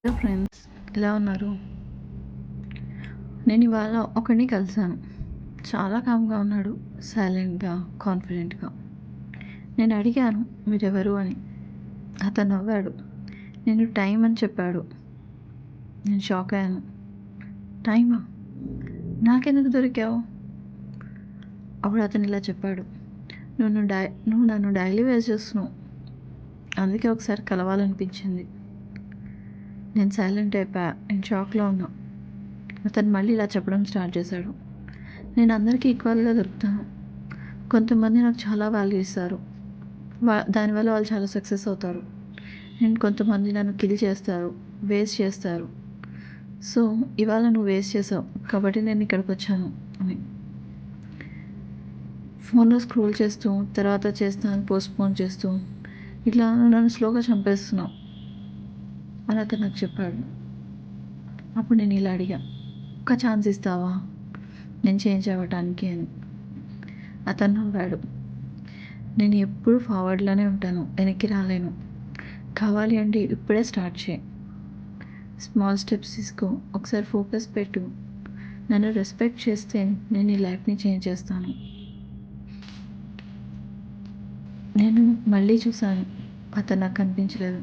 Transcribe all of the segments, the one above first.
Hello friends, ఎలా ఉన్నారు? నేను ఇవాళ ఒకడిని కలిసాను. చాలా కామ్గా ఉన్నాడు, సైలెంట్గా, కాన్ఫిడెంట్గా. నేను అడిగాను, మీరెవరు అని. అతను నవ్వాడు. నేను టైం అని చెప్పాడు. నేను షాక్ అయ్యాను. టైమా? నాకెందుకు దొరికావు? అప్పుడు అతను ఇలా చెప్పాడు, నువ్వు నన్ను డైలీ వేస్ట్ చేస్తున్నావు, అందుకే ఒకసారి కలవాలనిపించింది. నేను సైలెంట్ అయిపోయా. నేను షాక్లో ఉన్నా. అతను మళ్ళీ ఇలా చెప్పడం స్టార్ట్ చేశాడు. నేను అందరికీ ఈక్వల్గా దొరుకుతాను. కొంతమంది నాకు చాలా వాల్యూ ఇస్తారు, దానివల్ల వాళ్ళు చాలా సక్సెస్ అవుతారు. అండ్ కొంతమంది నన్ను కిల్ చేస్తారు, వేస్ట్ చేస్తారు. సో ఇవాళ నువ్వు వేస్ట్ చేసావు కాబట్టి నేను ఇక్కడికి వచ్చాను అని. ఫోన్లో స్క్రోల్ చేస్తూ తర్వాత చేస్తాను పోస్ట్పోన్ చేస్తూ ఇట్లా నన్ను స్లోగా చంపేస్తున్నావు అని అతను నాకు చెప్పాడు. అప్పుడు నేను ఇలా అడిగా, ఒక్క ఛాన్స్ ఇస్తావా నేను చేంజ్ అవ్వటానికి అని. అతను నవ్వాడు. నేను ఎప్పుడు ఫార్వర్డ్లోనే ఉంటాను, వెనక్కి రాలేను. కావాలి అంటే ఇప్పుడే స్టార్ట్ చేయి. స్మాల్ స్టెప్స్ తీసుకో, ఒకసారి ఫోకస్ పెట్టు. నన్ను రెస్పెక్ట్ చేస్తే నేను ఈ లైఫ్ని చేంజ్ చేస్తాను. నేను మళ్ళీ చూశాను. అతను నాకు కనిపించలేదు,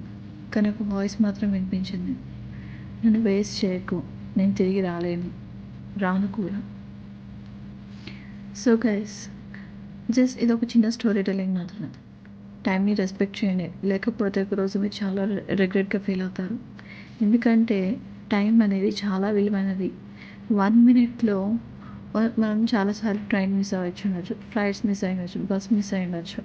కానీ ఒక వాయిస్ మాత్రం వినిపించింది. నన్ను వేస్ట్ చేయకు, నేను తిరిగి రాను కూడా. సో గైస్, జస్ట్ ఇది ఒక చిన్న స్టోరీ టెల్లింగ్ మాత్రమే. టైంని రెస్పెక్ట్ చేయండి, లేకపోతే ఒకరోజు మీరు చాలా రిగ్రెట్గా ఫీల్ అవుతారు. ఎందుకంటే టైం అనేది చాలా విలువైనది. 1 మినిట్లో మనం చాలాసార్లు ట్రైన్ మిస్ అవ్వచ్చు ఉండొచ్చు, ఫ్లైట్స్ మిస్ అయ్యవచ్చు, బస్ మిస్ అయ్యి ఉండొచ్చు.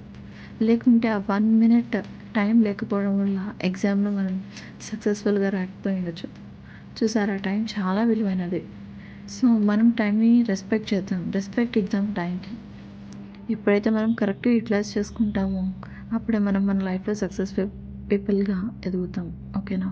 లేకుంటే ఆ 1 మినిట్ టైం లేకపోవడం వల్ల ఎగ్జామ్లో మనం సక్సెస్ఫుల్గా రాకపోయి ఉండొచ్చు. చూసారా, టైం చాలా విలువైనది. సో మనం టైంని రెస్పెక్ట్ చేద్దాం, రెస్పెక్ట్ ఇద్దాం టైంకి. ఎప్పుడైతే మనం కరెక్ట్గా యూటిలైజ్ చేసుకుంటామో అప్పుడే మనం మన లైఫ్లో సక్సెస్ఫుల్ పీపుల్గా ఎదుగుతాం. ఓకేనా?